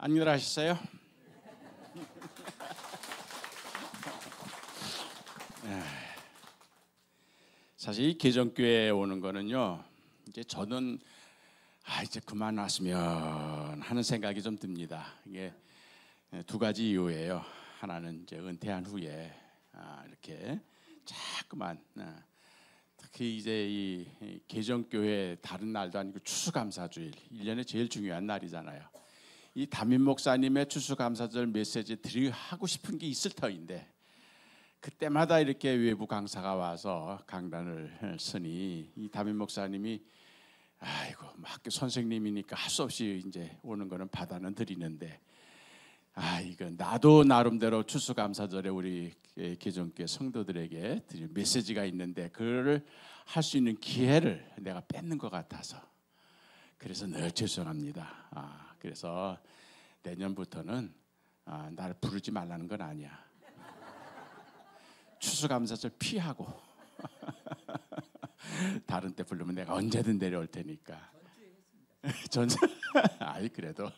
안녕들 하셨어요? 사실 이 개정교회에 오는 거는요, 이제 저는 이제 그만 왔으면 하는 생각이 좀 듭니다. 이게 두 가지 이유예요. 하나는 이제 은퇴한 후에 이렇게 자꾸만 특히 이제 이 개정교회 다른 날도 아니고 추수감사주일 1년에 제일 중요한 날이잖아요. 이 담임 목사님의 추수감사절 메시지 하고 싶은 게 있을 터인데 그때마다 이렇게 외부 강사가 와서 강단을 쓰니 이 담임 목사님이 아이고 학교 선생님이니까 할 수 없이 이제 오는 거는 받아는 드리는데 이거 나도 나름대로 추수감사절에 우리 개정교회 성도들에게 드릴 메시지가 있는데 그거를 할 수 있는 기회를 내가 뺏는 것 같아서 그래서 늘 죄송합니다. 그래서 내년부터는 나를 부르지 말라는 건 아니야. 추수감사절 피하고 다른 때 부르면 내가 언제든 내려올 테니까. 전체 그래도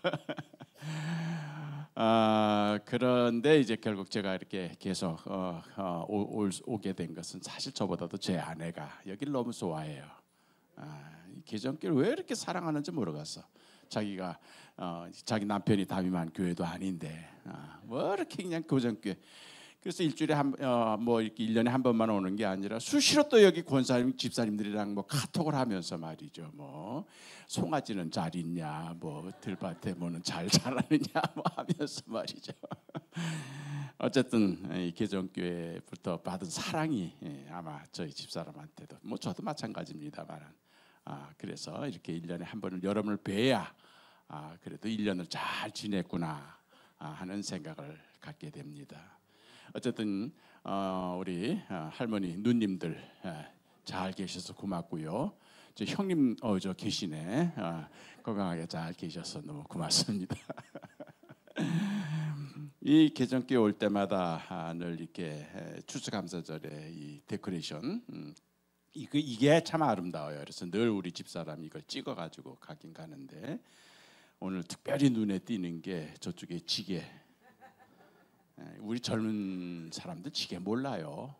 그런데 이제 결국 제가 이렇게 계속 오게 된 것은 사실 저보다도 제 아내가 여기를 너무 좋아해요. 개정교회를 왜 이렇게 사랑하는지 모르겠어. 자기가 자기 남편이 담임한 교회도 아닌데 뭐 이렇게 그냥 개정교회. 그래서 일주일에 뭐 이렇게 1년에 한 번만 오는 게 아니라 수시로 또 여기 권사님 집사님들이랑 뭐 카톡을 하면서 말이죠. 뭐 송아지는 잘 있냐, 뭐 들밭에 뭐는 잘 자라느냐, 뭐 하면서 말이죠. 어쨌든 이 개정교회부터 받은 사랑이 아마 저희 집사람한테도 뭐 저도 마찬가지입니다만 그래서 이렇게 1년에 한 번은 여러분을 뵈야 그래도 1년을 잘 지냈구나 하는 생각을 갖게 됩니다. 어쨌든 우리 할머니 누님들 잘 계셔서 고맙고요. 저 형님 저 계시네. 건강하게 잘 계셔서 너무 고맙습니다. 이 개정교회 올 때마다 늘 이렇게 추수감사절에 이 데코레이션 이게 참 아름다워요. 그래서 늘 우리 집사람이 이걸 찍어가지고 가긴 가는데 오늘 특별히 눈에 띄는 게 저쪽에 지게. 우리 젊은 사람들 지게 몰라요.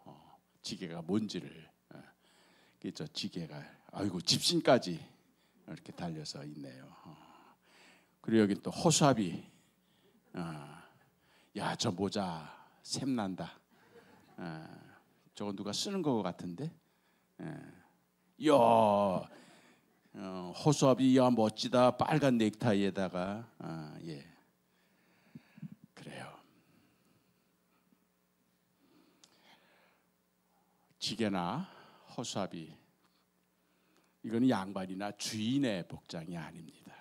지게가 뭔지를. 저 지게가 아이고 집신까지 이렇게 달려서 있네요. 그리고 여기 또 호수아비. 야, 저 모자 샘난다. 저거 누가 쓰는 거 같은데. 야, 호수아비 야 멋지다. 빨간 넥타이에다가 예. 그래요. 지게나 호수아비 이거는 양반이나 주인의 복장이 아닙니다.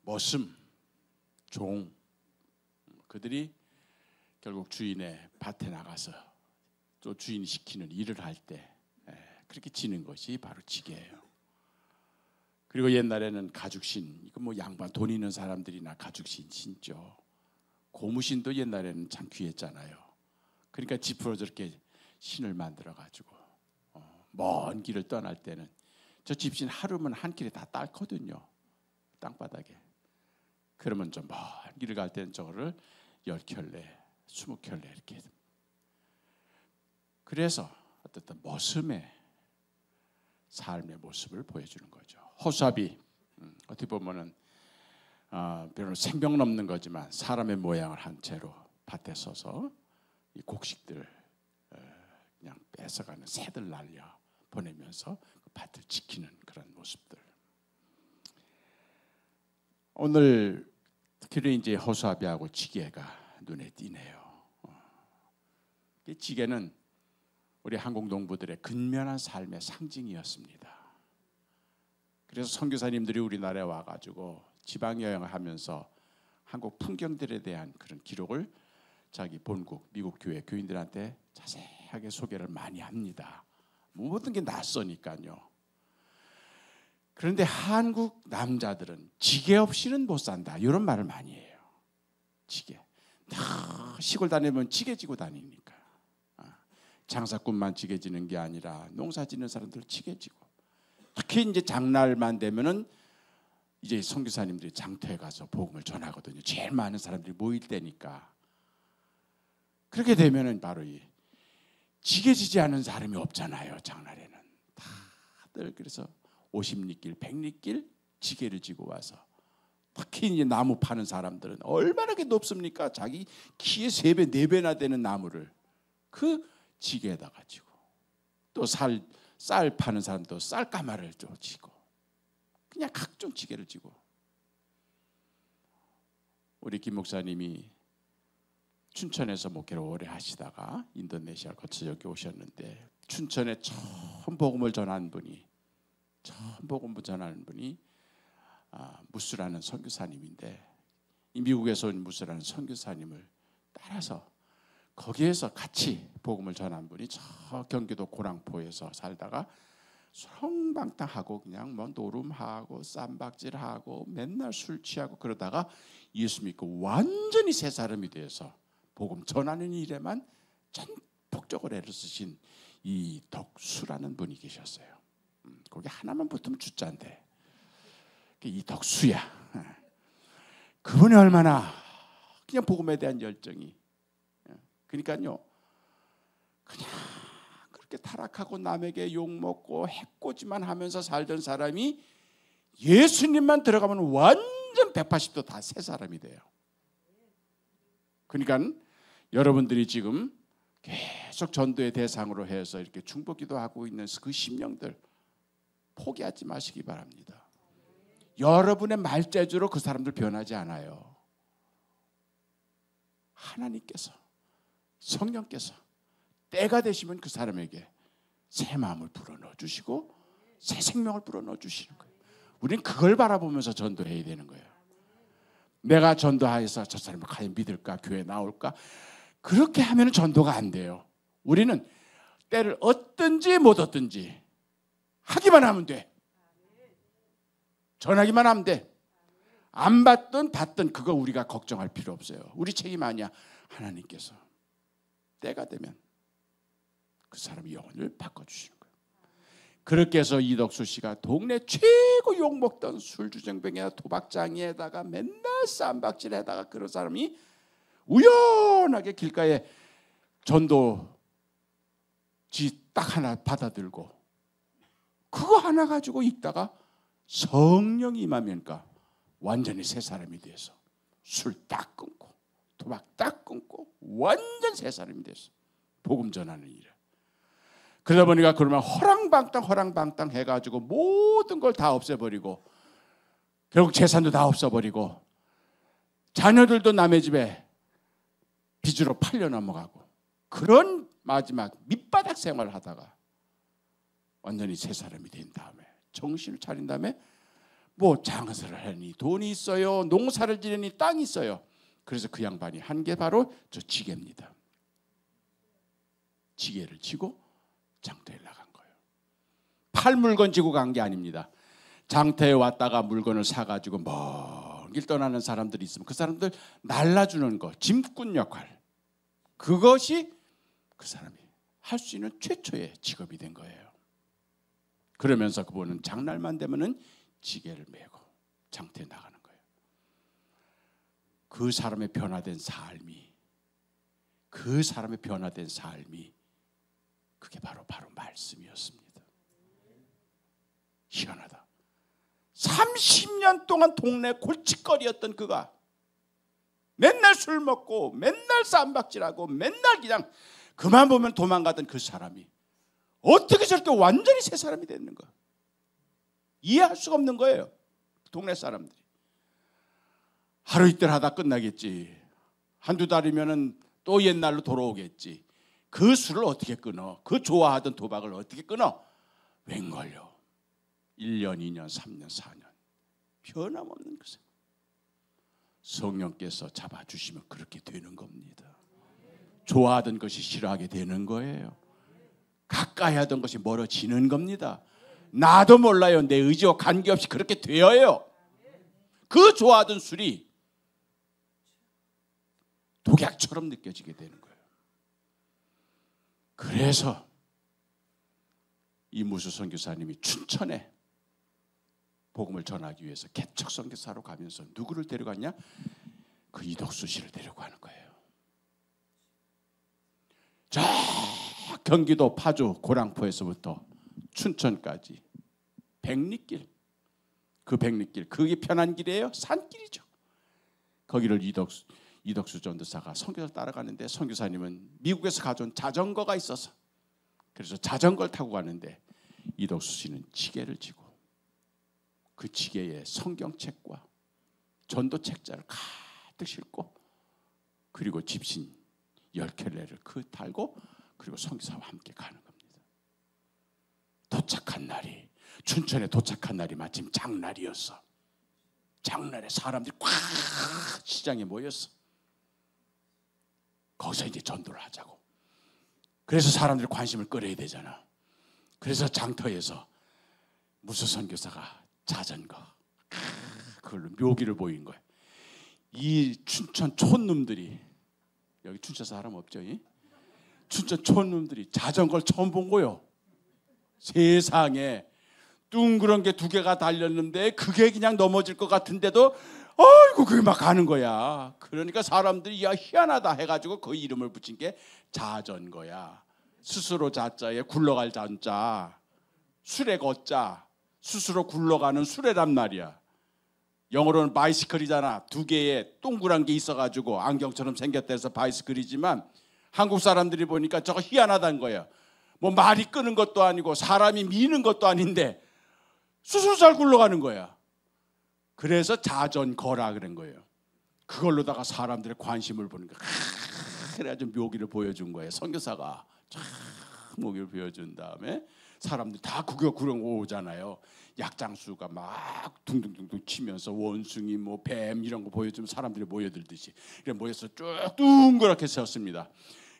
머슴, 종 그들이 결국 주인의 밭에 나가서 또 주인이 시키는 일을 할 때 그렇게 지는 것이 바로 지게예요. 그리고 옛날에는 가죽신 이거 뭐 양반 돈 있는 사람들이나 가죽신 신죠. 고무신도 옛날에는 참 귀했잖아요. 그러니까 지프로 저렇게 신을 만들어 가지고 먼 길을 떠날 때는 저 집신 하루면 한 길에 다 닳거든요. 땅바닥에. 그러면 좀 먼 길을 갈 때는 저거를 10켤레, 20켤레 이렇게. 그래서 어떤 머슴의 삶의 모습을 보여주는 거죠. 호수아비 어떻게 보면은 별로 생명 넘는 거지만 사람의 모양을 한 채로 밭에 서서 이 곡식들을 그냥 뺏어가는 새들 날려 보내면서 그 밭을 지키는 그런 모습들. 오늘 특히 이제 호수아비하고 지게가 눈에 띄네요. 지게는 우리 한국 농부들의 근면한 삶의 상징이었습니다. 그래서 선교사님들이 우리나라에 와가지고 지방 여행을 하면서 한국 풍경들에 대한 그런 기록을 자기 본국 미국 교회 교인들한테 자세하게 소개를 많이 합니다. 모든 게 낯서니까요. 그런데 한국 남자들은 지게 없이는 못 산다 이런 말을 많이 해요. 지게. 다 시골 다니면 지게 지고 다니니까. 장사꾼만 지게 지는 게 아니라 농사 짓는 사람들 지게 지고. 특히 이제 장날만 되면은 이제 선교사님들이 장터에 가서 복음을 전하거든요. 제일 많은 사람들이 모일 때니까. 그렇게 되면은 바로 이 지게지지 않은 사람이 없잖아요. 장날에는 다들 그래서 50리길, 100리길 지게를 지고 와서, 특히 이제 나무 파는 사람들은 얼마나 높습니까? 자기 키의 3배, 4배나 되는 나무를 그 지게에다가 지고, 또 쌀 파는 사람도 쌀가마를 좀 지고, 그냥 각종 지게를 지고. 우리 김 목사님이 춘천에서 목회를 오래 하시다가 인도네시아를 거쳐 여기 오셨는데, 춘천에 처음 복음을 전한 분이, 무스라는 선교사님인데, 이 미국에서 온 무스라는 선교사님을 따라서 거기에서 같이 복음을 전한 분이 저 경기도 고랑포에서 살다가 성방탕하고 그냥 뭐 노름하고 쌈박질하고 맨날 술 취하고 그러다가 예수 믿고 완전히 새 사람이 돼서 복음 전하는 일에만 전폭적으로 애를 쓰신 이 덕수라는 분이 계셨어요. 거기 하나만 붙으면 주자인데 이 덕수야. 그분이 얼마나 그냥 복음에 대한 열정이, 그러니까요, 그냥 그렇게 타락하고 남에게 욕먹고 해코지만 하면서 살던 사람이 예수님만 들어가면 완전 180도 다 새 사람이 돼요. 그러니까 여러분들이 지금 계속 전도의 대상으로 해서 이렇게 중보기도 하고 있는 그 심령들 포기하지 마시기 바랍니다. 여러분의 말재주로 그 사람들 변하지 않아요. 하나님께서, 성령께서 때가 되시면 그 사람에게 새 마음을 불어넣어 주시고 새 생명을 불어넣어 주시는 거예요. 우리는 그걸 바라보면서 전도해야 되는 거예요. 내가 전도하여서 저 사람을 과연 믿을까, 교회 나올까, 그렇게 하면 전도가 안 돼요. 우리는 때를 얻든지 못 얻든지 하기만 하면 돼. 전하기만 하면 돼. 안 받든 받든 그거 우리가 걱정할 필요 없어요. 우리 책임 아니야. 하나님께서 때가 되면 그 사람의 영혼을 바꿔주시는 거예요. 그렇게 해서 이덕수 씨가 동네 최고 욕먹던 술주정뱅이나 도박장이에다가 맨날 쌈박질에다가 그런 사람이 우연하게 길가에 전도지 딱 하나 받아들고 그거 하나 가지고 있다가 성령이 임하면까 완전히 새 사람이 돼서 술 딱 끊고 도박 딱 끊고 완전 새 사람이 돼서 복음 전하는 일을. 그러다 보니까 그러면 허랑방탕 해가지고 모든 걸 다 없애버리고 결국 재산도 다 없어버리고 자녀들도 남의 집에 빚으로 팔려 넘어가고 그런 마지막 밑바닥 생활을 하다가 완전히 새 사람이 된 다음에 정신을 차린 다음에 뭐 장사를 하니 돈이 있어요, 농사를 지르니 땅이 있어요. 그래서 그 양반이 한 게 바로 저 지게입니다. 지게를 지고 장터에 나간 거예요. 팔 물건 지고 간 게 아닙니다. 장터에 왔다가 물건을 사가지고 먼 길 떠나는 사람들이 있으면 그 사람들 날라주는 거, 짐꾼 역할, 그것이 그 사람이 할 수 있는 최초의 직업이 된 거예요. 그러면서 그분은 장날만 되면은 지게를 메고 장터에 나가는 거예요. 그 사람의 변화된 삶이, 그게 바로 말씀이었습니다. 희한하다. 30년 동안 동네 골칫거리였던 그가 맨날 술 먹고 맨날 쌈박질하고 맨날 그냥 그만 보면 도망가던 그 사람이 어떻게 저렇게 완전히 새 사람이 됐는가? 이해할 수가 없는 거예요. 동네 사람들이. 하루 이틀 하다 끝나겠지. 한두 달이면은 또 옛날로 돌아오겠지. 그 술을 어떻게 끊어? 그 좋아하던 도박을 어떻게 끊어? 웬걸요. 1년, 2년, 3년, 4년 변함없는 그 생각. 성령께서 잡아주시면 그렇게 되는 겁니다. 좋아하던 것이 싫어하게 되는 거예요. 가까이 하던 것이 멀어지는 겁니다. 나도 몰라요. 내 의지와 관계없이 그렇게 되어요. 그 좋아하던 술이 독약처럼 느껴지게 되는 거예요. 그래서 이 무수 선교사님이 춘천에 복음을 전하기 위해서 개척 선교사로 가면서 누구를 데려갔냐? 그 이덕수 씨를 데리고 가는 거예요. 저 경기도 파주 고랑포에서부터 춘천까지 백리길, 그 백리길, 그게 편한 길이에요? 산길이죠. 거기를 이덕수 전도사가 선교사를 따라가는데, 선교사님은 미국에서 가져온 자전거가 있어서 그래서 자전거를 타고 가는데, 이덕수 씨는 지게를 지고 그 지게에 성경책과 전도책자를 가득 싣고, 그리고 집신 10켤레를 그 달고, 그리고 선교사와 함께 가는 겁니다. 도착한 날이, 춘천에 도착한 날이 마침 장날이었어. 장날에 사람들이 꽉 시장에 모였어. 거기서 이제 전도를 하자고. 그래서 사람들이 관심을 끌어야 되잖아. 그래서 장터에서 무수 선교사가 자전거, 그걸로 묘기를 보인 거예요. 이 춘천 촌놈들이, 여기 춘천 사람 없죠? 춘천 촌놈들이 자전거를 처음 본 거요. 세상에 둥그런 게 2개가 달렸는데 그게 그냥 넘어질 것 같은데도 아이고 그게 막 가는 거야. 그러니까 사람들이 야 희한하다 해가지고 그 이름을 붙인 게 자전거야. 스스로 자자에 굴러갈 잔자, 수레 거자, 스스로 굴러가는 수레란 말이야. 영어로는 바이시클이잖아. 2개의 동그란 게 있어가지고 안경처럼 생겼다 해서 바이시클이지만, 한국 사람들이 보니까 저거 희한하다는 거예요. 뭐 말이 끄는 것도 아니고 사람이 미는 것도 아닌데 스스로 잘 굴러가는 거야. 그래서 자전거라 그런 거예요. 그걸로다가 사람들의 관심을 보는 거야. 그래가지고 묘기를 보여준 거예요. 선교사가 쫙 묘기를 보여준 다음에 사람들 다 그거 그런 거 오잖아요. 약장수가 막 둥둥둥둥 치면서 원숭이 뭐 뱀 이런 거 보여주면 사람들이 모여들듯이 그래 모여서 쭉 둥그렇게 섰습니다.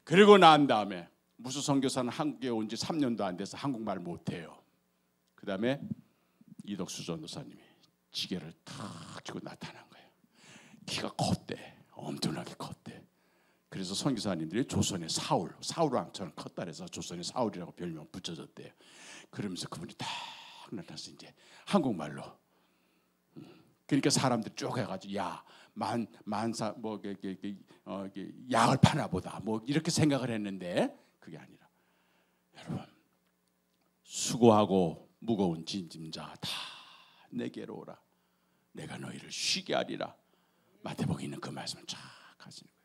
그리고 난 다음에 무수 선교사는 한국에 온 지 3년도 안 돼서 한국말 못해요. 그 다음에 이덕수 전도사님이 지게를 탁 쥐고 나타난 거예요. 키가 컸대. 엄청나게 컸대. 그래서 선교사님들이 조선의 사울왕처럼 컸다 그래서 조선의 사울이라고 별명 붙여졌대요. 그러면서 그분이 딱 나타나서 이제 한국말로, 그러니까 사람들이 쭉 해가지고 야 만사 뭐 약을 파나 보다 뭐 이렇게 생각을 했는데 그게 아니라, 여러분 수고하고 무거운 짐자 다 내게로 오라. 내가 너희를 쉬게 하리라. 마태복음에 있는 그 말씀을 쫙 하시는 거예요.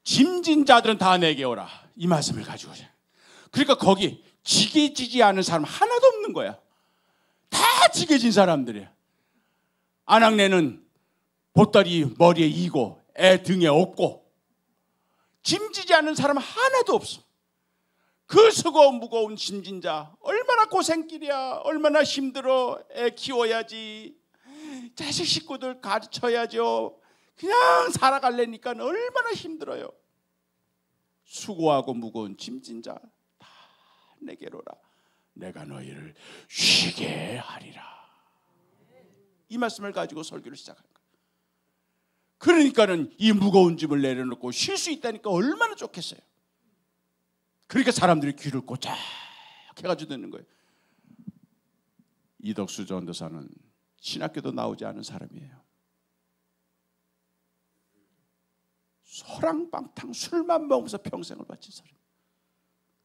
짐진 자들은 다 내게 오라. 이 말씀을 가지고 오세요. 그러니까 거기 지게지지 않은 사람 하나도 없는 거야. 다 지게진 사람들이야. 아낙네는 보따리 머리에 이고 애 등에 업고 짐지지 않은 사람 하나도 없어. 그 수고 무거운 짐진 자 얼마나 고생길이야. 얼마나 힘들어. 애 키워야지, 자식 식구들 가르쳐야죠. 그냥 살아갈래니까 얼마나 힘들어요. 수고하고 무거운 짐진 자 다 내게로라. 내가 너희를 쉬게 하리라. 이 말씀을 가지고 설교를 시작한 거예요. 그러니까는 이 무거운 짐을 내려놓고 쉴 수 있다니까 얼마나 좋겠어요. 그러니까 사람들이 귀를 꼬작 해가지고 듣는 거예요. 이덕수 전도사는 신학교도 나오지 않은 사람이에요. 소랑방탕 술만 먹으면서 평생을 바친 사람.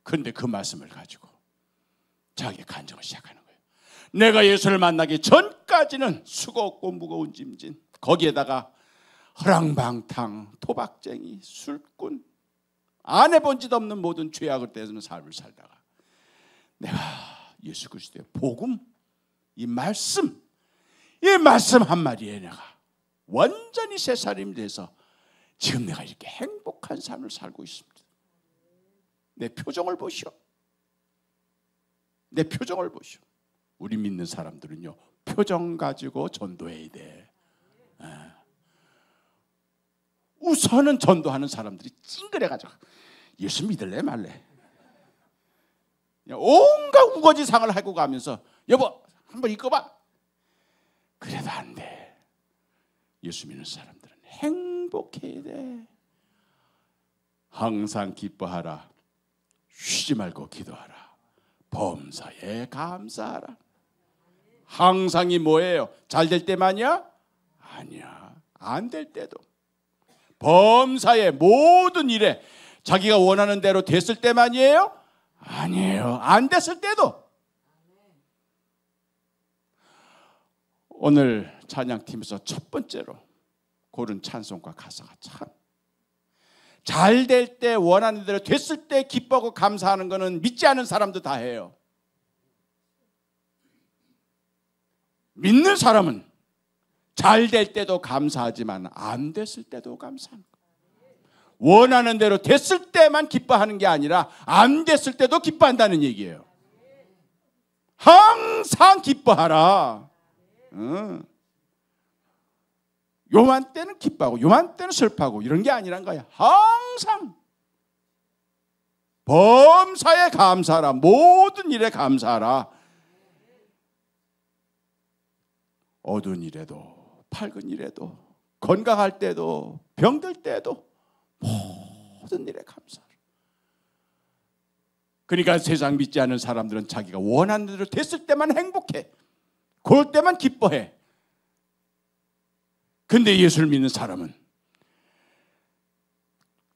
그런데 그 말씀을 가지고 자기의 간증을 시작하는 거예요. 내가 예수를 만나기 전까지는 수고 없고 무거운 짐진, 거기에다가 허랑방탕, 도박쟁이, 술꾼, 안 해본 짓 없는 모든 죄악을 떼는 삶을 살다가 내가 예수 그리스도의 복음, 이 말씀 한마디에 내가 완전히 새 사람이 돼서 지금 내가 이렇게 행복한 삶을 살고 있습니다. 내 표정을 보시오. 내 표정을 보시오. 우리 믿는 사람들은요, 표정 가지고 전도해야 돼. 우선은 전도하는 사람들이 찡그려가지고 예수 믿을래 말래, 온갖 우거지상을 하고 가면서 여보 한번 읽어봐. 그래도 안 돼. 예수 믿는 사람들은 행복해야 돼. 항상 기뻐하라. 쉬지 말고 기도하라. 범사에 감사하라. 항상이 뭐예요? 잘 될 때만이야? 아니야. 안 될 때도. 범사의 모든 일에 자기가 원하는 대로 됐을 때만이에요? 아니에요. 안 됐을 때도. 오늘 찬양팀에서 첫 번째로 고른 찬송가 가사가 참 잘 될 때, 원하는 대로 됐을 때 기뻐하고 감사하는 것은 믿지 않은 사람도 다 해요. 믿는 사람은 잘 될 때도 감사하지만 안 됐을 때도 감사하는 거예요. 원하는 대로 됐을 때만 기뻐하는 게 아니라 안 됐을 때도 기뻐한다는 얘기예요. 항상 기뻐하라. 요맘때는 기뻐하고 요맘때는 슬퍼하고 이런 게 아니란 거야. 항상 범사에 감사하라. 모든 일에 감사하라. 어두운 일에도 밝은 일에도 건강할 때도 병들 때도 모든 일에 감사하라. 그러니까 세상 믿지 않는 사람들은 자기가 원하는 대로 됐을 때만 행복해. 그럴 때만 기뻐해. 근데 예수를 믿는 사람은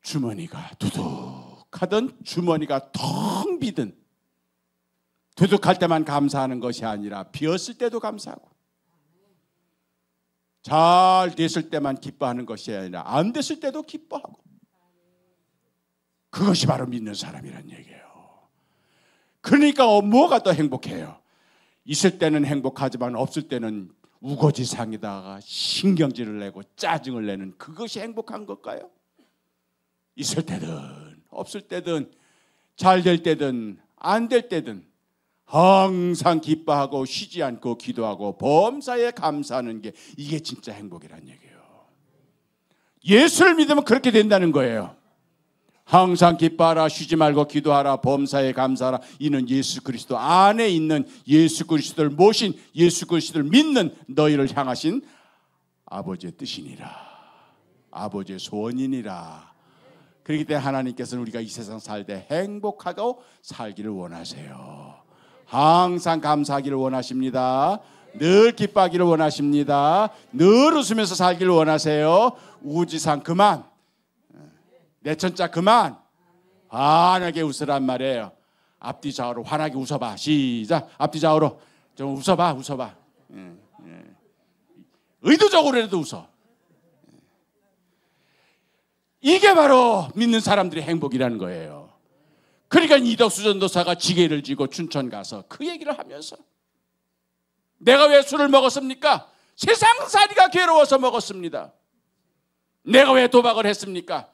주머니가 두둑하든 주머니가 텅 비든 두둑할 때만 감사하는 것이 아니라 비었을 때도 감사하고 잘 됐을 때만 기뻐하는 것이 아니라 안 됐을 때도 기뻐하고 그것이 바로 믿는 사람이란 얘기예요. 그러니까 뭐가 더 행복해요? 있을 때는 행복하지만 없을 때는 우거지상에다가 신경질을 내고 짜증을 내는 그것이 행복한 걸까요? 있을 때든 없을 때든 잘 될 때든 안 될 때든 항상 기뻐하고 쉬지 않고 기도하고 범사에 감사하는 게 이게 진짜 행복이란 얘기예요. 예수를 믿으면 그렇게 된다는 거예요. 항상 기뻐하라, 쉬지 말고 기도하라, 범사에 감사하라. 이는 예수 그리스도 안에 있는 예수 그리스도를 모신 예수 그리스도를 믿는 너희를 향하신 아버지의 뜻이니라. 아버지의 소원이니라. 그렇기 때문에 하나님께서는 우리가 이 세상 살 때 행복하고 살기를 원하세요. 항상 감사하기를 원하십니다. 늘 기뻐하기를 원하십니다. 늘 웃으면서 살기를 원하세요. 우지상 그만, 내천자 그만, 환하게 웃으란 말이에요. 앞뒤 좌우로 환하게 웃어봐. 시작. 앞뒤 좌우로 좀 웃어봐. 의도적으로라도 웃어. 이게 바로 믿는 사람들의 행복이라는 거예요. 그러니까 이덕수 전도사가 지게를 지고 춘천 가서 그 얘기를 하면서 내가 왜 술을 먹었습니까? 세상살이가 괴로워서 먹었습니다. 내가 왜 도박을 했습니까?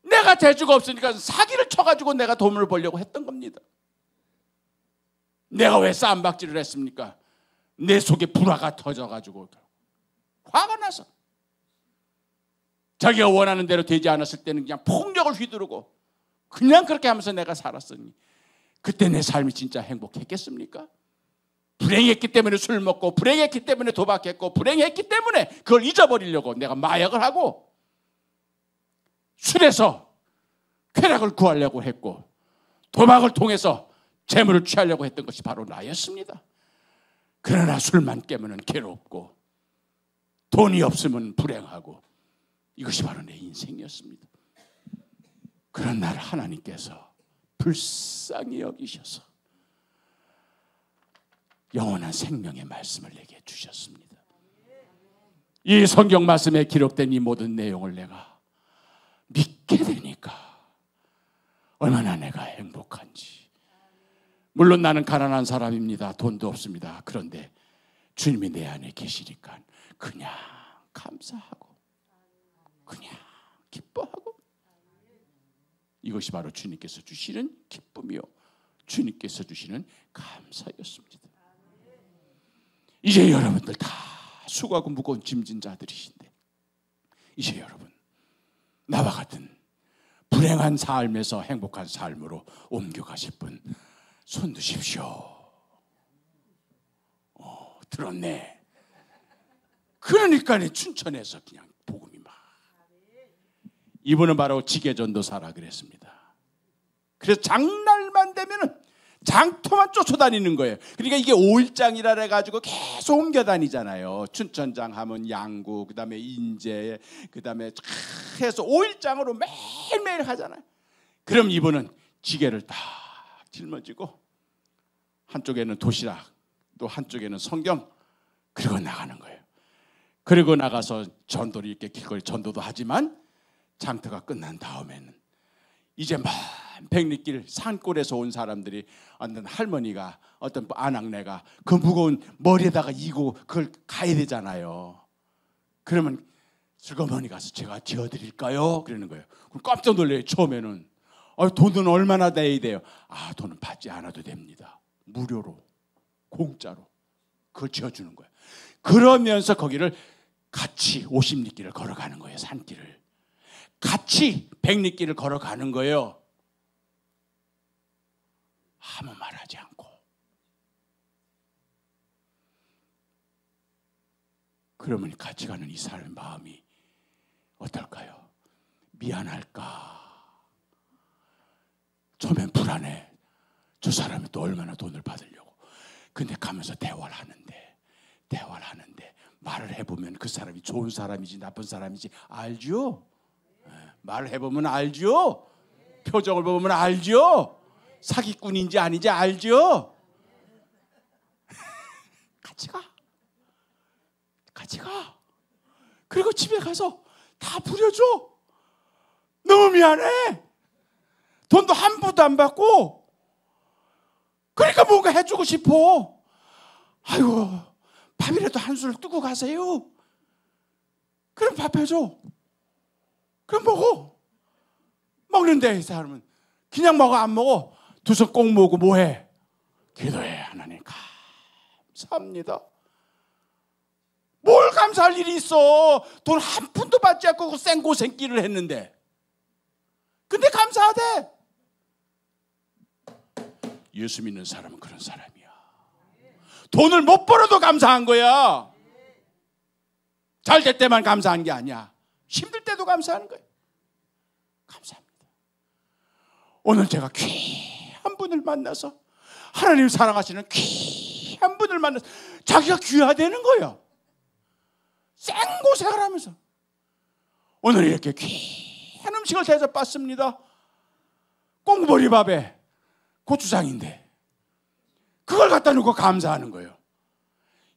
내가 재주가 없으니까 사기를 쳐가지고 내가 돈을 벌려고 했던 겁니다. 내가 왜 쌈박질을 했습니까? 내 속에 불화가 터져가지고 화가 나서 자기가 원하는 대로 되지 않았을 때는 그냥 폭력을 휘두르고 그냥 그렇게 하면서 내가 살았으니 그때 내 삶이 진짜 행복했겠습니까? 불행했기 때문에 술 먹고 불행했기 때문에 도박했고 불행했기 때문에 그걸 잊어버리려고 내가 마약을 하고 술에서 쾌락을 구하려고 했고 도박을 통해서 재물을 취하려고 했던 것이 바로 나였습니다. 그러나 술만 깨면 괴롭고 돈이 없으면 불행하고 이것이 바로 내 인생이었습니다. 그런 날 하나님께서 불쌍히 여기셔서 영원한 생명의 말씀을 내게 주셨습니다. 이 성경 말씀에 기록된 이 모든 내용을 내가 믿게 되니까 얼마나 내가 행복한지. 물론 나는 가난한 사람입니다. 돈도 없습니다. 그런데 주님이 내 안에 계시니까 그냥 감사하고 그냥 기뻐하고 이것이 바로 주님께서 주시는 기쁨이요 주님께서 주시는 감사였습니다. 이제 여러분들 다 수고하고 무거운 짐진 자들이신데 이제 여러분 나와 같은 불행한 삶에서 행복한 삶으로 옮겨가실 분 손 드십시오. 들었네. 그러니까 춘천에서 그냥 복음이 막. 이분은 바로 지게전도사라 그랬습니다. 그래서 장날만 되면은 장터만 쫓아다니는 거예요. 그러니까 이게 5일장이라 해가지고 계속 옮겨 다니잖아요. 춘천장 하면 양구, 그 다음에 인제, 그 다음에 해서 5일장으로 매일매일 하잖아요. 그럼 이분은 지게를 딱 짊어지고 한쪽에는 도시락, 또 한쪽에는 성경, 그리고 나가는 거예요. 그리고 나가서 전도를 이렇게 길거리 전도도 하지만 장터가 끝난 다음에는 이제 막 백리길 산골에서 온 사람들이, 어떤 할머니가, 어떤 아낙네가 그 무거운 머리에다가 이고 그걸 가야 되잖아요. 그러면 슬그머니 가서 제가 지어드릴까요? 그러는 거예요. 그럼 깜짝 놀래요. 처음에는. 돈은 얼마나 내야 돼요? 돈은 받지 않아도 됩니다. 무료로, 공짜로 그걸 지어주는 거예요. 그러면서 거기를 같이 50리길을 걸어가는 거예요. 산길을 같이 100리길을 걸어가는 거예요. 아무 말하지 않고. 그러면 같이 가는 이 사람의 마음이 어떨까요? 미안할까? 처음엔 불안해. 저 사람이 또 얼마나 돈을 받으려고. 근데 가면서 대화를 하는데 말을 해보면 그 사람이 좋은 사람이지 나쁜 사람이지 알죠? 말을 해보면 알죠? 표정을 보면 알죠? 사기꾼인지 아닌지 알죠? 같이 가. 그리고 집에 가서 다 부려줘. 너무 미안해. 돈도 한 푼도 안 받고. 그러니까 뭔가 해주고 싶어. 아이고, 밥이라도 한 술 뜨고 가세요. 그럼 밥 해줘. 그럼 먹어. 먹는데 이 사람은 그냥 먹어 안 먹어? 두 손 꼭 모으고 뭐해? 기도해. 하나님 감사합니다. 뭘 감사할 일이 있어? 돈 한 푼도 받지 않고 그 생고생길을 했는데. 근데 감사하대. 예수 믿는 사람은 그런 사람이야. 돈을 못 벌어도 감사한 거야. 잘 될 때만 감사한 게 아니야. 힘들 때도 감사하는 거예요. 감사합니다. 오늘 제가 귀한 분을 만나서, 하나님 사랑하시는 귀한 분을 만나서 자기가 귀하다는 거예요. 생고생을 하면서 오늘 이렇게 귀한 음식을 대접받습니다. 꽁보리밥에 고추장인데 그걸 갖다 놓고 감사하는 거예요.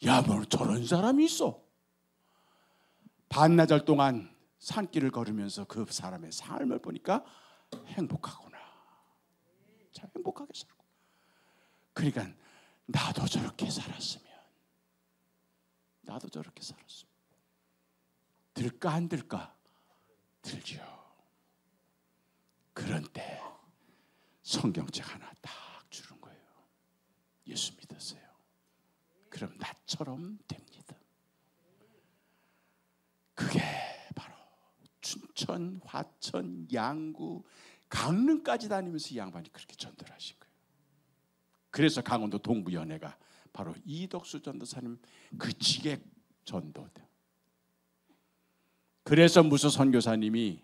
야, 뭐 저런 사람이 있어. 반나절 동안 산길을 걸으면서 그 사람의 삶을 보니까 행복하구나. 참 행복하게 살고. 그러니까 나도 저렇게 살았으면, 들까 안 들까? 들죠. 그런 때 성경책 하나 딱 주는 거예요. 예수 믿으세요. 그럼 나처럼 됩니다. 그게 바로 춘천, 화천, 양구, 강릉까지 다니면서 이 양반이 그렇게 전도를 하신 거예요. 그래서 강원도 동부연회가 바로 이덕수 전도사님 그 지객 전도다. 그래서 무슨 선교사님이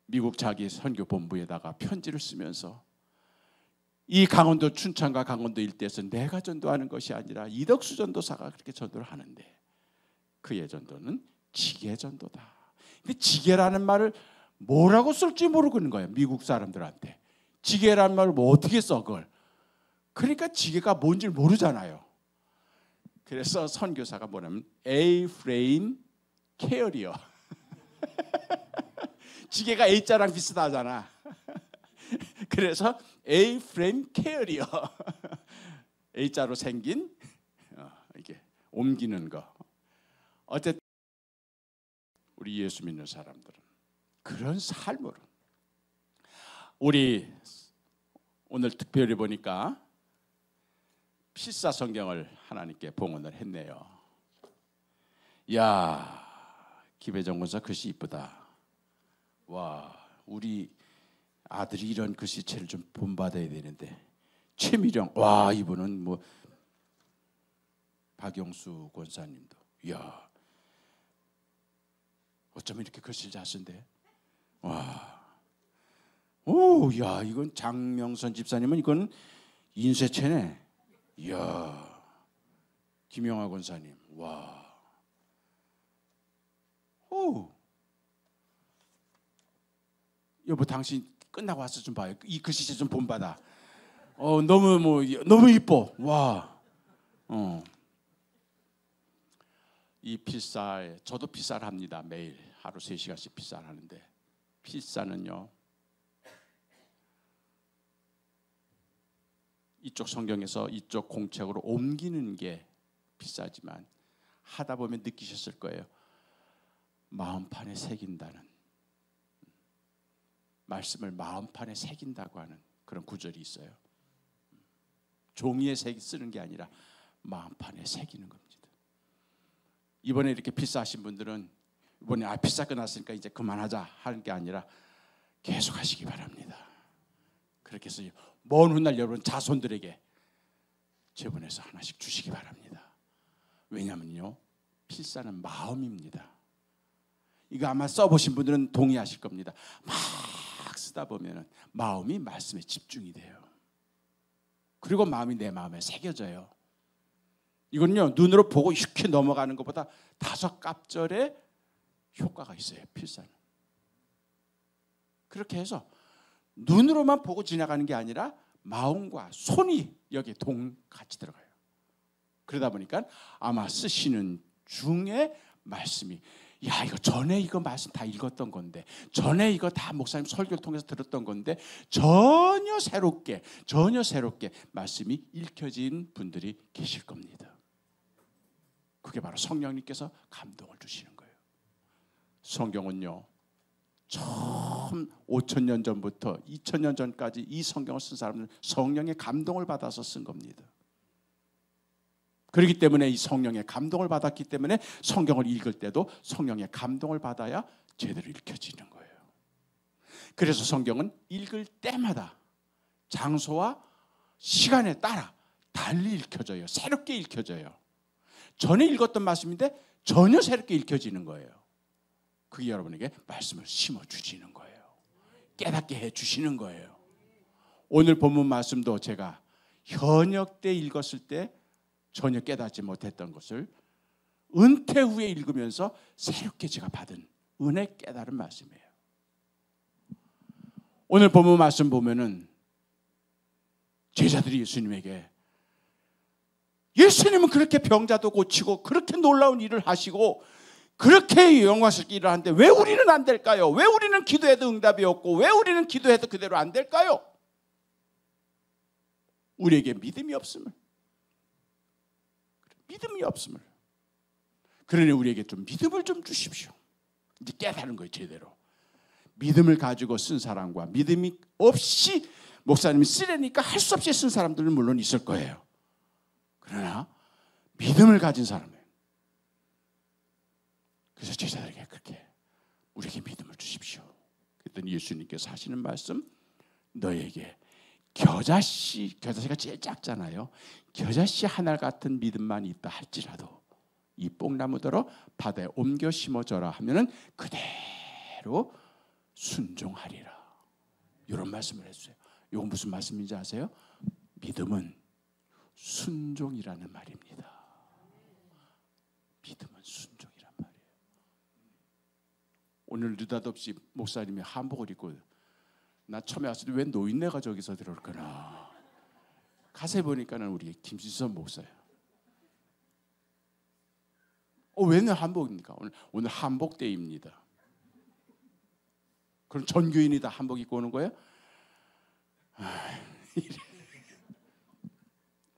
미국 자기 선교 본부에다가 편지를 쓰면서 이 강원도 춘천과 강원도 일대에서 내가 전도하는 것이 아니라 이덕수 전도사가 그렇게 전도를 하는데 그의 전도는 지계 전도다. 근데 지계라는 말을 뭐라고 쓸지 모르는 거예요. 미국 사람들한테. 지계라는 말을 뭐 어떻게 써 그걸. 그러니까 지계가 뭔지 모르잖아요. 그래서 선교사가 뭐냐면 A-frame carrier. 지게가 A자랑 비슷하잖아. 그래서 A-frame carrier. A자로 생긴 이게 옮기는 거. 어쨌든 우리 예수 믿는 사람들은 그런 삶으로, 우리 오늘 특별히 보니까 필사 성경을 하나님께 봉헌을 했네요. 야, 김혜정 권사 글씨 이쁘다. 와, 우리 아들이 이런 글씨체를 좀 본받아야 되는데. 최미령, 와, 이분은 뭐 박영수 권사님도, 야, 어쩌면 이렇게 글씨를 잘 쓴대. 와, 오, 야, 이건 장명선 집사님은 이건 인쇄체네. 이야, 김영하 권사님. 와. 오. 여보, 당신 끝나고 와서 좀 봐요. 이 글씨체 좀 본받아. 너무 이뻐. 와. 이 필사에 저도 필사를 합니다. 매일 하루 3시간씩 필사를 하는데, 필사는요, 이쪽 성경에서 이쪽 공책으로 옮기는 게 필사지만, 하다 보면 느끼셨을 거예요. 마음판에 새긴다는, 말씀을 마음판에 새긴다고 하는 그런 구절이 있어요. 종이에 쓰는 게 아니라 마음판에 새기는 겁니다. 이번에 이렇게 필사하신 분들은 이번에 필사 끝났으니까 이제 그만하자 하는 게 아니라 계속 하시기 바랍니다. 그렇게 해서 먼 훗날 여러분 자손들에게 제본해서 하나씩 주시기 바랍니다. 왜냐하면요, 필사는 마음입니다. 이거 아마 써보신 분들은 동의하실 겁니다. 막 쓰다 보면 마음이 말씀에 집중이 돼요. 그리고 마음이 내 마음에 새겨져요. 이건요, 눈으로 보고 이렇게 넘어가는 것보다 5갑절의 효과가 있어요. 필사는. 그렇게 해서 눈으로만 보고 지나가는 게 아니라 마음과 손이 여기에 같이 들어가요. 그러다 보니까 아마 쓰시는 중에 말씀이, 야, 이거 전에 이거 말씀 다 읽었던 건데, 전에 이거 다 목사님 설교를 통해서 들었던 건데, 전혀 새롭게 말씀이 읽혀진 분들이 계실 겁니다. 그게 바로 성령님께서 감동을 주시는 거예요. 성경은요, 처음 5,000년 전부터 2,000년 전까지 이 성경을 쓴 사람들은 성령의 감동을 받아서 쓴 겁니다. 그렇기 때문에 이 성령의 감동을 받았기 때문에 성경을 읽을 때도 성령의 감동을 받아야 제대로 읽혀지는 거예요. 그래서 성경은 읽을 때마다 장소와 시간에 따라 달리 읽혀져요. 새롭게 읽혀져요. 전에 읽었던 말씀인데 전혀 새롭게 읽혀지는 거예요. 그게 여러분에게 말씀을 심어주시는 거예요. 깨닫게 해주시는 거예요. 오늘 본문 말씀도 제가 현역 때 읽었을 때 전혀 깨닫지 못했던 것을 은퇴 후에 읽으면서 새롭게 제가 받은 은혜 깨달은 말씀이에요. 오늘 본문 말씀 보면은 제자들이 예수님에게, 예수님은 그렇게 병자도 고치고 그렇게 놀라운 일을 하시고 그렇게 영광스럽게 일을 하는데 왜 우리는 안 될까요? 왜 우리는 기도해도 응답이 없고 왜 우리는 기도해도 그대로 안 될까요? 우리에게 믿음이 없음을. 그러니 우리에게 좀 믿음을 좀 주십시오. 이제 깨달은 거예요. 제대로 믿음을 가지고 쓴 사람과 믿음이 없이 목사님이 쓰려니까 할 수 없이 쓴 사람들은 물론 있을 거예요. 그러나 믿음을 가진 사람이에요. 그래서 제자들에게 그렇게 우리에게 믿음을 주십시오. 그랬더니 예수님께서 하시는 말씀, 너에게 겨자씨가 제일 작잖아요. 겨자씨 하나 같은 믿음만 있다 할지라도 이 뽕나무더러 바다에 옮겨 심어져라 하면은 그대로 순종하리라. 이런 말씀을 했어요. 이건 무슨 말씀인지 아세요? 믿음은 순종이라는 말입니다. 믿음은 순종이란 말이에요. 오늘 느닷없이 목사님이 한복을 입고, 나 처음에 왔을 때 왜 노인네가 저기서 들어올까나 가세 보니까는 우리 김지선 목사예요. 왜 한복입니까? 오늘 한복데이입니다. 그럼 전 교인이 다 한복 입고 오는 거예요?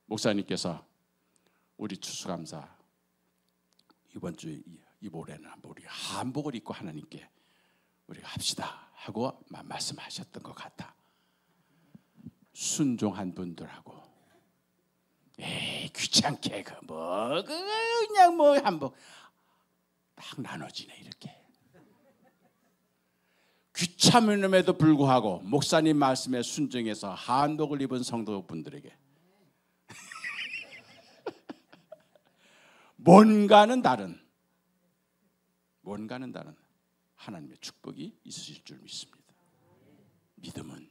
목사님께서 우리 추수감사 이번 주 이 모레는 우리 한복을 입고 하나님께 우리가 합시다 하고 말씀하셨던 것 같아. 순종한 분들하고 귀찮게 그냥 한복 딱 나눠지네. 이렇게 귀찮음에도 불구하고 목사님 말씀에 순종해서 한복을 입은 성도분들에게 뭔가는 다른 하나님의 축복이 있으실 줄 믿습니다. 믿음은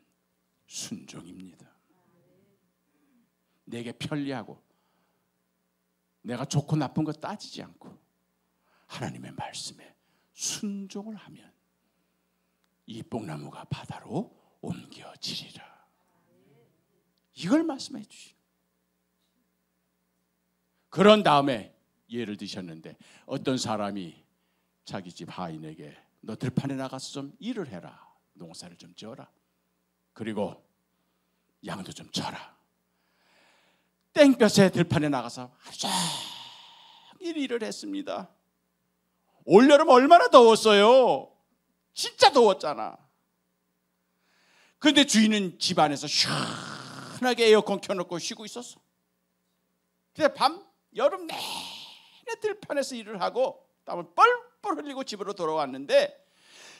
순종입니다. 내게 편리하고 내가 좋고 나쁜 거 따지지 않고 하나님의 말씀에 순종을 하면 이 뽕나무가 바다로 옮겨지리라. 이걸 말씀해 주시오. 그런 다음에 예를 드셨는데 어떤 사람이 자기 집 하인에게 너 들판에 나가서 좀 일을 해라. 농사를 좀 지어라. 그리고 양도 좀 쳐라. 땡볕에 들판에 나가서 하루 종일 일을 했습니다. 올여름 얼마나 더웠어요. 진짜 더웠잖아. 그런데 주인은 집 안에서 시원하게 에어컨 켜놓고 쉬고 있었어. 그래서 여름 내내 들판에서 일을 하고 땀을 뻘뻘 흘리고 집으로 돌아왔는데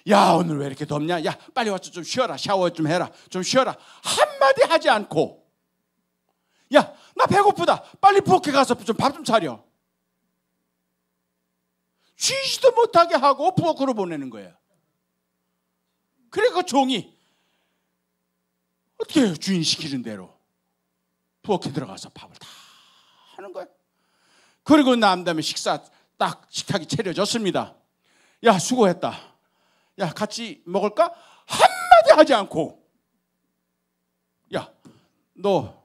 야 오늘 왜 이렇게 덥냐. 야 빨리 와서 좀 쉬어라. 샤워 좀 해라. 좀 쉬어라. 한마디 하지 않고 야 나 배고프다. 빨리 부엌에 가서 좀 밥 좀 차려. 쉬지도 못하게 하고 부엌으로 보내는 거예요. 그래 그 종이 어떻게 해요? 주인 시키는 대로 부엌에 들어가서 밥을 다 하는 거예요. 그리고 난 다음에 식탁이 차려졌습니다. 야 수고했다. 야 같이 먹을까? 한마디 하지 않고 야 너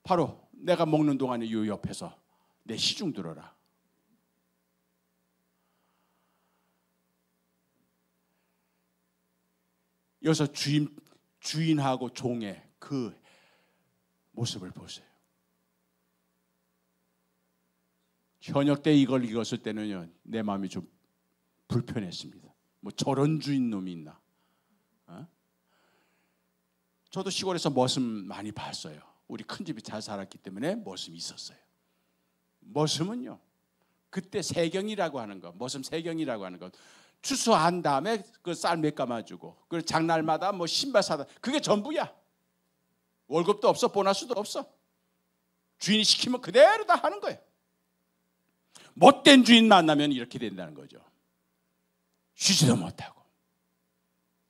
바로 내가 먹는 동안에 요 옆에서 내 시중 들어라. 여기서 주인하고 종의 그 모습을 보세요. 현역 때 이걸 읽었을 때는요 내 마음이 좀 불편했습니다. 뭐 저런 주인 놈이 있나? 저도 시골에서 머슴 많이 봤어요. 우리 큰 집이 잘 살았기 때문에 머슴이 있었어요. 머슴은요 그때 세경이라고 하는 거, 머슴 세경이라고 하는 거 추수한 다음에 그 쌀 몇 감아주고 그 장날마다 뭐 신발 사다 그게 전부야. 월급도 없어 보너스도 없어. 주인이 시키면 그대로 다 하는 거예요. 못된 주인 만나면 이렇게 된다는 거죠. 쉬지도 못하고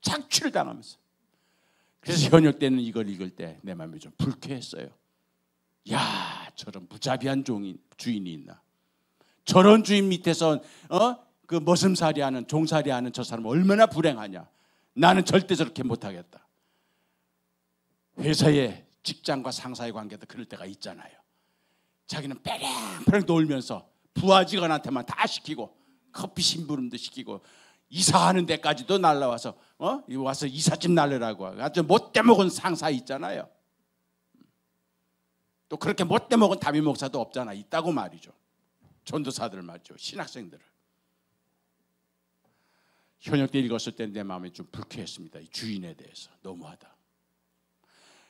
착취를 당하면서. 그래서 현역 때는 이걸 읽을 때 내 마음이 좀 불쾌했어요. 야 저런 무자비한 주인이 있나. 저런 주인 밑에서 그 머슴살이하는 종살이하는 저 사람 얼마나 불행하냐. 나는 절대 저렇게 못하겠다. 회사의 직장과 상사의 관계도 그럴 때가 있잖아요. 자기는 빼랑빼랑 놀면서 부하 직원한테만 다 시키고 커피 심부름도 시키고 이사하는 데까지도 날라와서 와서 이삿짐 날르라고 아주 못돼 먹은 상사 있잖아요. 또 그렇게 못돼 먹은 담임 목사도 없잖아. 있다고 말이죠. 전도사들 말이죠. 신학생들을. 현역 때 읽었을 때 내 마음이 좀 불쾌했습니다. 이 주인에 대해서 너무하다.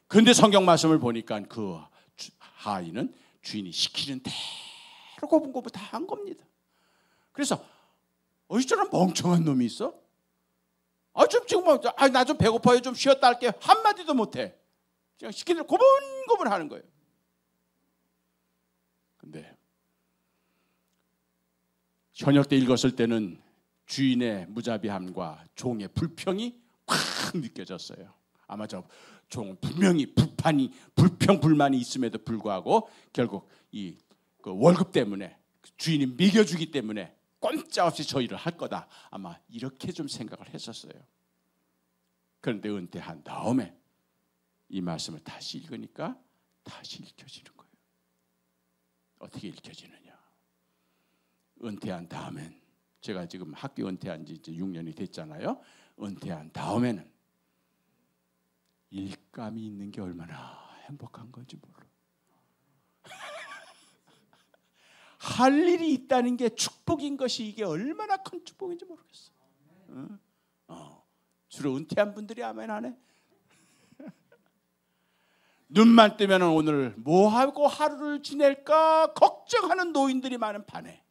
그런데 성경 말씀을 보니까 그 하인은 주인이 시키는 대로 고분고분 다 한 겁니다. 그래서 어디저런 멍청한 놈이 있어? 나 좀 배고파요. 좀 쉬었다 할게. 한마디도 못해. 그냥 시키는 대로 고분고분 하는 거예요. 근데 현역 때 읽었을 때는 주인의 무자비함과 종의 불평이 확 느껴졌어요. 아마 저 종 분명히 불평 불만이 있음에도 불구하고 결국 그 월급 때문에 주인이 매겨주기 때문에 꼼짝없이 저 일을 할 거다. 아마 이렇게 좀 생각을 했었어요. 그런데 은퇴한 다음에 이 말씀을 다시 읽으니까 다시 읽혀지는 거예요. 어떻게 읽혀지느냐? 은퇴한 다음엔 제가 지금 학교 은퇴한 지 이제 6년이 됐잖아요. 은퇴한 다음에는 일감이 있는 게 얼마나 행복한 건지 몰라. 할 일이 있다는 게 축복인 것이 이게 얼마나 큰 축복인지 모르겠어. 주로 은퇴한 분들이 아멘 하네. 눈만 뜨면 오늘 뭐 하고 하루를 지낼까 걱정하는 노인들이 많은 반에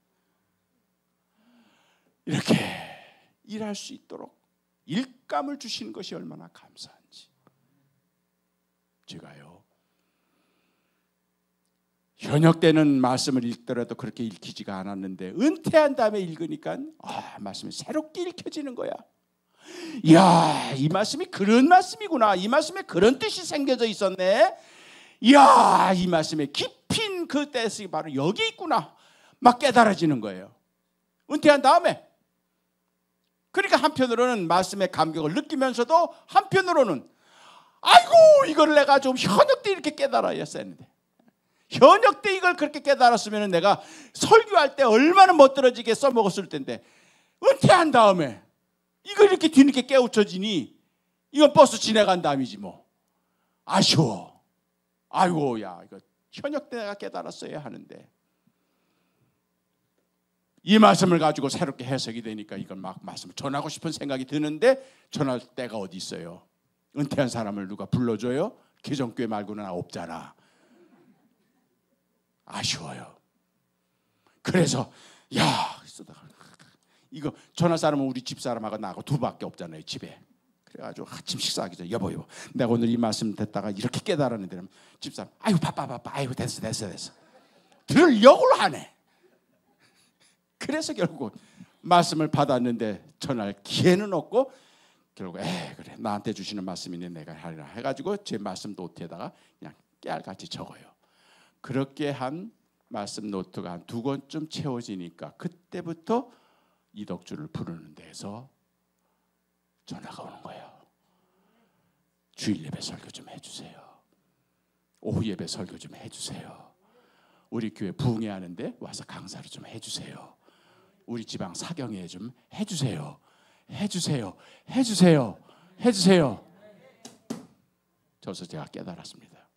이렇게 일할 수 있도록 일감을 주시는 것이 얼마나 감사한지. 제가요 현역 때는 말씀을 읽더라도 그렇게 읽히지가 않았는데 은퇴한 다음에 읽으니까 말씀이 새롭게 읽혀지는 거야. 이야, 이 말씀이 그런 말씀이구나. 이 말씀에 그런 뜻이 생겨져 있었네. 이야, 이 말씀의 깊인 그 뜻이 바로 여기 있구나 막 깨달아지는 거예요. 은퇴한 다음에. 그러니까 한편으로는 말씀의 감격을 느끼면서도 한편으로는 아이고, 이걸 내가 좀 현역 때 이렇게 깨달아야 했는데, 현역 때 이걸 그렇게 깨달았으면 내가 설교할 때 얼마나 멋들어지게 써먹었을 텐데, 은퇴한 다음에 이걸 이렇게 뒤늦게 깨우쳐지니 이건 버스 지나간 다음이지 뭐. 아쉬워. 아이고, 야, 이거 현역 때 내가 깨달았어야 하는데. 이 말씀을 가지고 새롭게 해석이 되니까 이걸 막 말씀을 전하고 싶은 생각이 드는데 전할 때가 어디 있어요? 은퇴한 사람을 누가 불러줘요? 개정교회 말고는 없잖아. 아쉬워요. 그래서 야, 이거 전할 사람은 우리 집사람하고 나하고 둘밖에 없잖아요, 집에. 그래가지고 아침 식사하기 전에 여보 내가 오늘 이 말씀 듣다가 이렇게 깨달았는데, 집사람 아이고 바빠 아이고 됐어 들으려고 하네. 그래서 결국 말씀을 받았는데 전할 기회는 없고 결국 그래 나한테 주시는 말씀이네 내가 하리라 해가지고 제 말씀 노트에다가 그냥 깨알같이 적어요. 그렇게 한 말씀 노트가 한 2권쯤 채워지니까 그때부터 이덕주를 부르는 데서 전화가 오는 거예요. 주일 예배 설교 좀 해주세요. 오후 예배 설교 좀 해주세요. 우리 교회 부흥회하는데 와서 강사를 좀 해주세요. 우리 지방 사경회 좀 해주세요. 저서 제가 깨달았습니다.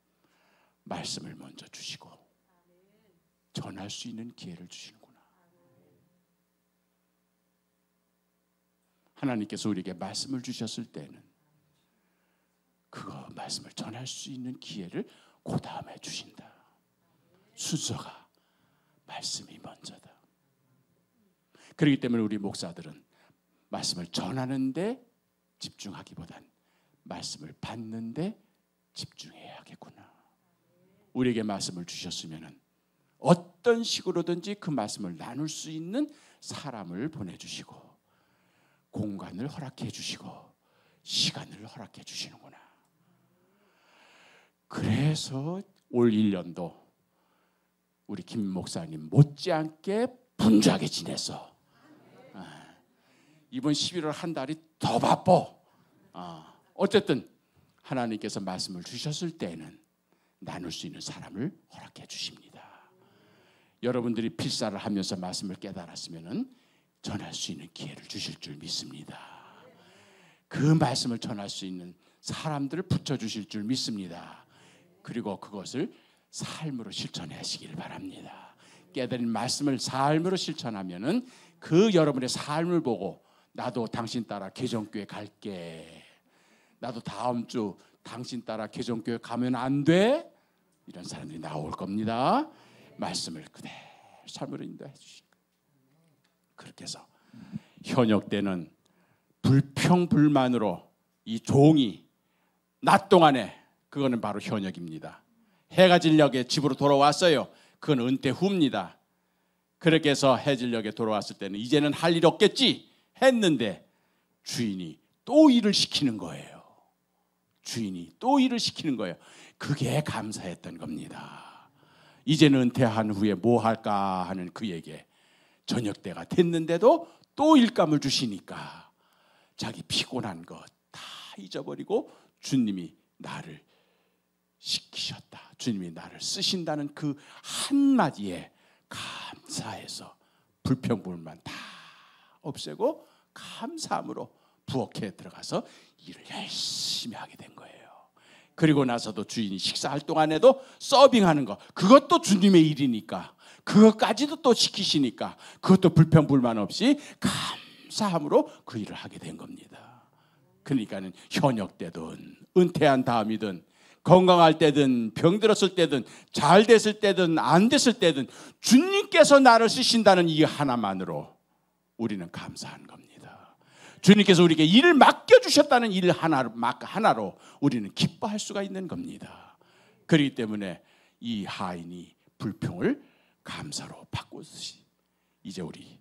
말씀을 먼저 주시고 전할 수 있는 기회를 주시는구나. 하나님께서 우리에게 말씀을 주셨을 때는 그거 말씀을 전할 수 있는 기회를 그 다음에 주신다. 순서가 말씀이 먼저다. 그렇기 때문에 우리 목사들은 말씀을 전하는데 집중하기보단 말씀을 받는데 집중해야 하겠구나. 우리에게 말씀을 주셨으면 어떤 식으로든지 그 말씀을 나눌 수 있는 사람을 보내주시고 공간을 허락해 주시고 시간을 허락해 주시는구나. 그래서 올 1년도 우리 김 목사님 못지않게 분주하게 지냈어. 이번 11월 한 달이 더 바빠. 어쨌든 하나님께서 말씀을 주셨을 때는 나눌 수 있는 사람을 허락해 주십니다. 여러분들이 필사를 하면서 말씀을 깨달았으면 전할 수 있는 기회를 주실 줄 믿습니다. 그 말씀을 전할 수 있는 사람들을 붙여주실 줄 믿습니다. 그리고 그것을 삶으로 실천하시길 바랍니다. 깨달은 말씀을 삶으로 실천하면은 그 여러분의 삶을 보고 나도 당신 따라 개정교회 갈게. 나도 다음 주 당신 따라 개정교회 가면 안 돼? 이런 사람들이 나올 겁니다. 말씀을 그대로 삶으로 인도해 주시고 그렇게 해서 현역 때는 불평불만으로 이 종이 낮 동안에 그거는 바로 현역입니다. 해가 지려게 집으로 돌아왔어요. 그건 은퇴 후입니다. 그렇게 해서 해질녘에 돌아왔을 때는 이제는 할 일 없겠지 했는데 주인이 또 일을 시키는 거예요. 그게 감사했던 겁니다. 이제는 은퇴한 후에 뭐 할까 하는 그에게 저녁 때가 됐는데도 또 일감을 주시니까 자기 피곤한 것 다 잊어버리고 주님이 나를 시키셨다. 주님이 나를 쓰신다는 그 한마디에 감사해서 불평불만 다 없애고 감사함으로 부엌에 들어가서 일을 열심히 하게 된 거예요. 그리고 나서도 주인이 식사할 동안에도 서빙하는 거 그것도 주님의 일이니까 그것까지도 또 시키시니까 그것도 불평불만 없이 감사함으로 그 일을 하게 된 겁니다. 그러니까는 현역 때든 은퇴한 다음이든 건강할 때든 병들었을 때든 잘 됐을 때든 안 됐을 때든 주님께서 나를 쓰신다는 이 하나만으로 우리는 감사한 겁니다. 주님께서 우리에게 일을 맡겨주셨다는 일 하나로 우리는 기뻐할 수가 있는 겁니다. 그렇기 때문에 이 하인이 불평을 감사로 바꾸듯이 이제 우리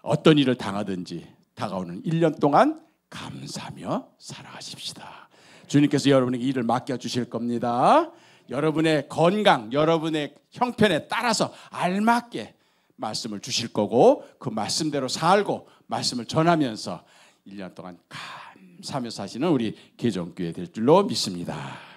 어떤 일을 당하든지 다가오는 1년 동안 감사하며 살아가십시다. 주님께서 여러분에게 일을 맡겨주실 겁니다. 여러분의 건강, 여러분의 형편에 따라서 알맞게 말씀을 주실 거고 그 말씀대로 살고 말씀을 전하면서 1년 동안 감사하며 사시는 우리 개정교회 될 줄로 믿습니다.